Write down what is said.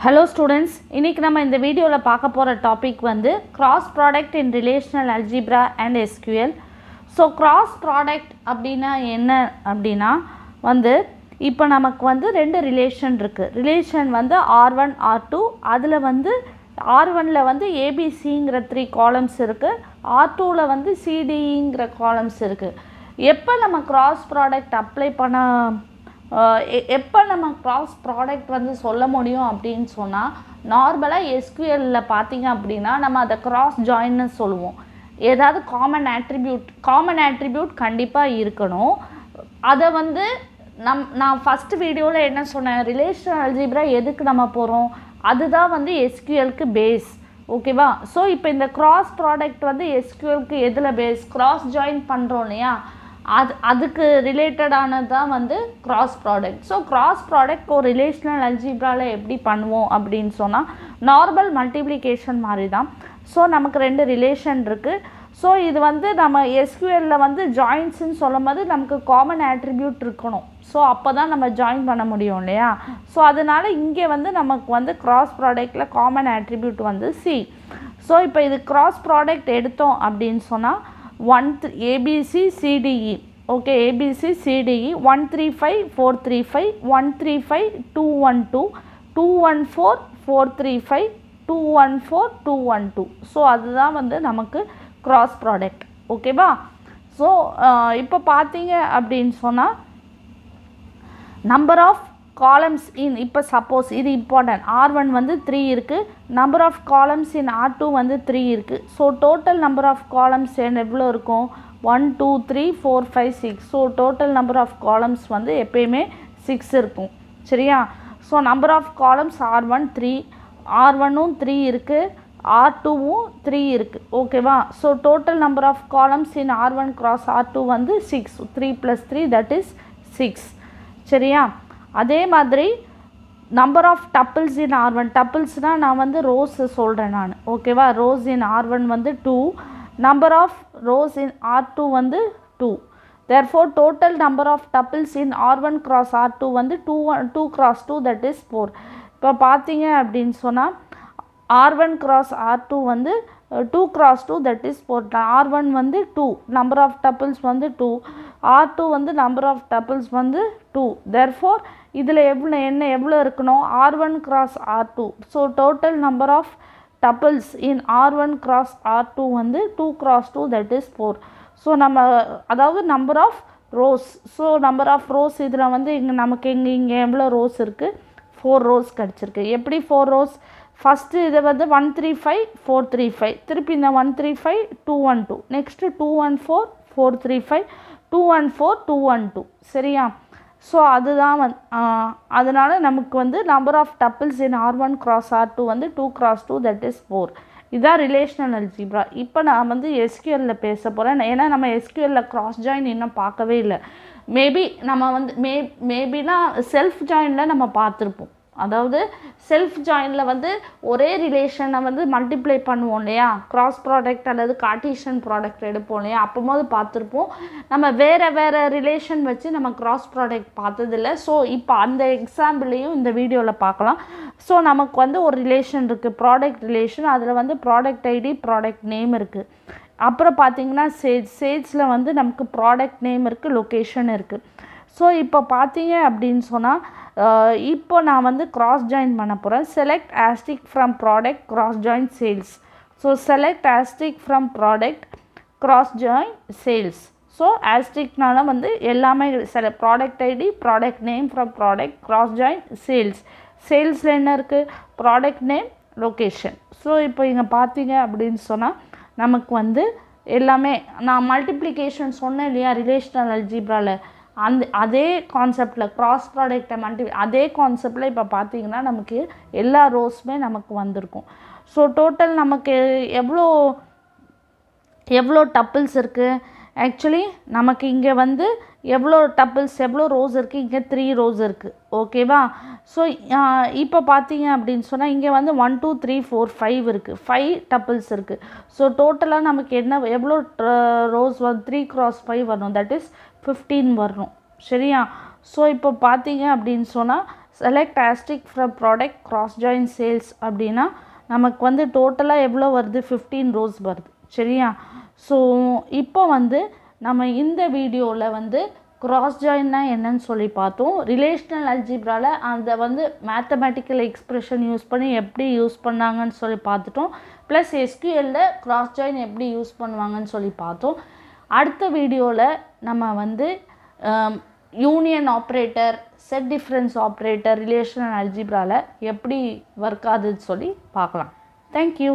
Hello students, இன்னைக்கு நம்ம இந்த வீடியோல பார்க்க போற டாபிக் வந்து cross product in relational algebra and SQL. So cross product அப்படினா என்ன அப்படினா வந்து இப்போ நமக்கு வந்து ரெண்டு ரிலேஷன் இருக்கு. ரிலேஷன் வந்து R1 R2 அதுல வந்து R1 ல வந்து ABCங்கற 3 காலம்ஸ் இருக்கு. R2 ல வந்து CDEங்கற காலம்ஸ் இருக்கு. எப்ப நம்ம cross product அப்ளை பண்ண எப்போ நம்ம கிராஸ் ப்ராடக்ட் வந்து சொல்ல முடியும் அப்படின்னு சொன்னால் நார்மலாக எஸ்கியூஎல்ல பார்த்தீங்க அப்படின்னா நம்ம அதை கிராஸ் ஜாயின்னு சொல்லுவோம். ஏதாவது காமன் ஆட்ரிபியூட் கண்டிப்பாக இருக்கணும். அதை வந்து நான் ஃபஸ்ட்டு வீடியோவில் என்ன சொன்னேன், ரிலேஷனல் அல்ஜிப்ரா எதுக்கு நம்ம போகிறோம், அதுதான் வந்து எஸ்கியூஎல்க்கு பேஸ். ஓகேவா? ஸோ இப்போ இந்த கிராஸ் ப்ராடக்ட் வந்து எஸ்கியூஎல்க்கு எதில் பேஸ், கிராஸ் ஜாயின் பண்ணுறோம் இல்லையா, அதுக்கு ரிலேட்டடானது தான் வந்து cross product. So cross product ஒரு ரிலேஷனல் அல்ஜிப்ராவில் எப்படி பண்ணுவோம் அப்படின்னு சொன்னால் நார்மல் மல்டிப்ளிகேஷன் மாதிரி தான். ஸோ நமக்கு ரெண்டு ரிலேஷன் இருக்குது. ஸோ இது வந்து நம்ம எஸ்கியூஎல்ல வந்து ஜாயின்ஸ்ன்னு சொல்லும் போது நமக்கு காமன் ஆட்ரிபியூட் இருக்கணும். ஸோ அப்போ தான் நம்ம ஜாயின் பண்ண முடியும் இல்லையா. ஸோ அதனால் இங்கே வந்து நமக்கு வந்து கிராஸ் ப்ராடக்டில் காமன் ஆட்ரிபியூட் வந்து சி. ஸோ இப்போ இது கிராஸ் ப்ராடக்ட் எடுத்தோம் அப்படின்னு சொன்னால் ABC CDE, okay, ABC CDE 135 435 135 212 214 435 214 212. So அதுதான் வந்து நமக்கு கிராஸ் ப்ராடக்ட். ஓகேவா? ஸோ இப்போ பார்த்தீங்க அப்படின்னு சொன்னால் நம்பர் ஆஃப் காலம்ஸ் இன், இப்போ சப்போஸ் இது இம்பார்ட்டன்ட், R1 வந்து 3 இருக்குது, number of columns in R2 வந்து 3 இருக்குது. So total number of columns எவ்வளோ இருக்கும், 1 2 3 4 5 6. So total number of columns வந்து எப்பயுமே 6 இருக்கும். சரியா? So number of columns R1 3, R1ம் 3 இருக்குது, R2வும் 3 இருக்குது. ஓகேவா? So total number of columns in R1 cross R2 வந்து 6. 3 + 3 that is 6. சரியா? அதே மாதிரி number of doubles in R1, டப்பிள்ஸ்னால் நான் வந்து ரோஸ் சொல்கிறேன் நான். ஓகேவா? ரோஸ் இன் R1 வந்து 2, number of rose in R2 வந்து 2. therefore total number of tuples in R1 cross R2 வந்து 2 cross 2 that is 4. இப்போ பார்த்தீங்க அப்படின்னு சொன்னால் R1 cross R2 வந்து 2 cross 2 that is 4. R1 வந்து 2, நம்பர் ஆஃப் டப்பிள்ஸ் வந்து 2, R2 வந்து நம்பர் ஆஃப் டப்பிள்ஸ் வந்து 2. therefore இதில் எவ்வளோ இருக்கணும், R1 cross R2. So total number of doubles in R1 cross R2 வந்து 2 cross 2 that is 4. ஸோ நம்ம அதாவது number of rows. So number of rows இதில் வந்து நமக்கு இங்கே எவ்வளோ ரோஸ் இருக்குது, 4 ரோஸ் கிடச்சிருக்கு. எப்படி 4 ரோஸ், ஃபஸ்ட்டு இதை வந்து 135 435, திருப்பி இந்த 135 212, நெக்ஸ்ட்டு 214 435 214 212. சரியா? ஸோ அதுதான் அதனால் நமக்கு வந்து number of doubles in R1 cross R2 வந்து 2 cross 2 that is 4. இதுதான் ரிலேஷனல் அல்ஜிப்ரா. இப்போ நான் வந்து எஸ்கியூஎல்ல பேச போகிறேன். ஏன்னா நம்ம எஸ்கியூஎல்ல கிராஸ் ஜாயின் இன்னும் பார்க்கவே இல்லை. மேபி நம்ம வந்து மேபினா செல்ஃப் ஜாயினில் நம்ம பார்த்துருப்போம். அதாவது செல்ஃப் ஜாயினில் வந்து ஒரே ரிலேஷனை வந்து மல்டிப்ளை பண்ணுவோம் இல்லையா, கிராஸ் ப்ராடக்ட் அல்லது கார்ட்டீசியன் ப்ராடக்ட் எடுப்போம் இல்லையா, அப்போது பார்த்துருப்போம். நம்ம வேறு ரிலேஷன் வச்சு நம்ம கிராஸ் ப்ராடக்ட் பார்த்ததில்ல. ஸோ இப்போ அந்த எக்ஸாம்பிளையும் இந்த வீடியோவில் பார்க்கலாம். ஸோ நமக்கு வந்து ஒரு ரிலேஷன் இருக்குது, ப்ராடக்ட் ரிலேஷன். அதில் வந்து ப்ராடக்ட் ஐடி ப்ராடக்ட் நேம் இருக்குது. அப்புறம் பார்த்திங்கன்னா சேல்ஸில் வந்து நமக்கு ப்ராடக்ட் நேம் இருக்குது, லொக்கேஷன் இருக்குது. ஸோ இப்போ பார்த்தீங்க அப்படின்னு சொன்னால் இப்போ நான் வந்து கிராஸ் ஜாயின் பண்ண போகிறேன். Select asterisk from product cross join sales. So select asterisk from product cross join sales. So ஆஸ்டிக்னால வந்து எல்லாமே product ID product name from product cross join sales. சேல்ஸில் என்ன இருக்குது, ப்ராடக்ட் நேம் லொக்கேஷன். ஸோ இப்போ இங்கே பார்த்தீங்க அப்படின்னு சொன்னால் நமக்கு வந்து எல்லாமே நான் மல்டிப்ளிகேஷன் சொன்னேன் இல்லையா ரிலேஷனல் அல்ஜிப்ராவில், அதே கான்செப்டில் கிராஸ் ப்ராடக்டை அதே கான்செப்டில் இப்போ பார்த்தீங்கன்னா நமக்கு எல்லா ரோஸுமே நமக்கு வந்திருக்கும். ஸோ டோட்டல் நமக்கு எவ்வளோ டப்பிள்ஸ் இருக்குது, ஆக்சுவலி நமக்கு இங்கே வந்து எவ்வளோ டப்பிள்ஸ் எவ்வளோ ரோஸ் இருக்குது, இங்கே 3 ரோஸ் இருக்குது. ஓகேவா? ஸோ இப்போ பார்த்தீங்க அப்படின்னு சொன்னால் இங்கே வந்து 1 2 3 4 5 இருக்குது, 5 டப்பிள்ஸ் இருக்குது. ஸோ டோட்டலாக நமக்கு எவ்வளோ ரோஸ் வந்து 3 cross 5 வரணும், தட் இஸ் 15 வரணும். சரியா? ஸோ இப்போ பார்த்தீங்க அப்படின்னு சொன்னால் select asterisk from product cross join sales அப்படின்னா நமக்கு வந்து டோட்டலாக எவ்வளோ வருது 15 rows வருது சரியா. ஸோ இப்போ வந்து நம்ம இந்த வீடியோவில் வந்து கிராஸ் ஜாயின்னா என்னன்னு சொல்லி பார்த்தோம். ரிலேஷனல் அல்ஜிப்ராவில் அதை வந்து மேத்தமேட்டிக்கல் எக்ஸ்பிரஷன் யூஸ் பண்ணி எப்படி யூஸ் பண்ணாங்கன்னு சொல்லி பார்த்துட்டோம். ப்ளஸ் எஸ்கியூஎல்ல கிராஸ் ஜாயின் எப்படி யூஸ் பண்ணுவாங்கன்னு சொல்லி பார்த்தோம். அடுத்த வீடியோவில் நம்ம வந்து union operator, set difference operator relational அல்ஜிப்ராவில் எப்படி ஒர்க் ஆகுதுன்னு சொல்லி பார்க்கலாம். தேங்க்யூ.